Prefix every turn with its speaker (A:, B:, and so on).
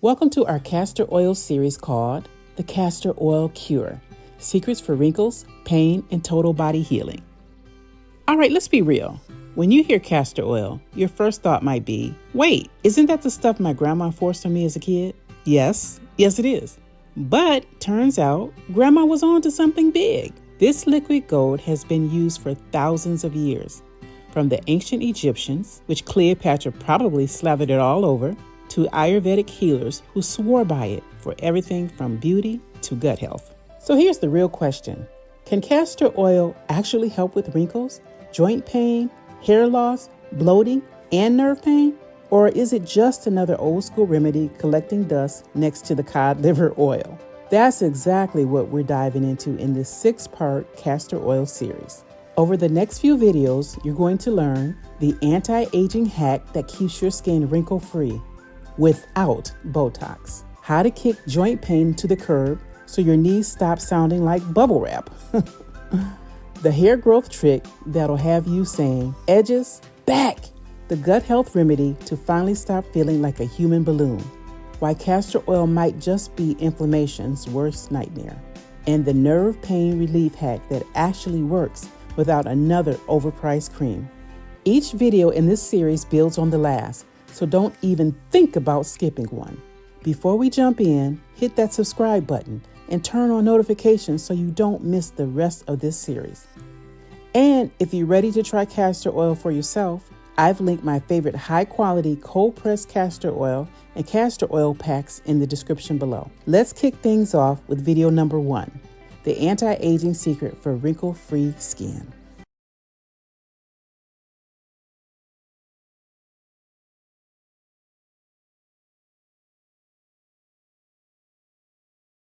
A: Welcome to our Castor Oil series called The Castor Oil Cure, Secrets for Wrinkles, Pain, and Total Body Healing. All right, let's be real. When you hear castor oil, your first thought might be, wait, isn't that the stuff my grandma forced on me as a kid? Yes, it is. But turns out, grandma was on to something big. This liquid gold has been used for thousands of years, from the ancient Egyptians, which Cleopatra probably slathered it all over, to Ayurvedic healers who swore by it for everything from beauty to gut health. So here's the real question. Can castor oil actually help with wrinkles, joint pain, hair loss, bloating, and nerve pain? Or is it just another old school remedy collecting dust next to the cod liver oil? That's exactly what we're diving into in this 6-part castor oil series. Over the next few videos, you're going to learn the anti-aging hack that keeps your skin wrinkle-free without Botox, how to kick joint pain to the curb so your knees stop sounding like bubble wrap, the hair growth trick that'll have you saying, edges back, the gut health remedy to finally stop feeling like a human balloon, why castor oil might just be inflammation's worst nightmare, and the nerve pain relief hack that actually works without another overpriced cream. Each video in this series builds on the last, so don't even think about skipping one. Before we jump in, hit that subscribe button and turn on notifications so you don't miss the rest of this series. And if you're ready to try castor oil for yourself, I've linked my favorite high-quality cold-pressed castor oil and castor oil packs in the description below. Let's kick things off with video number 1, the anti-aging secret for wrinkle-free skin.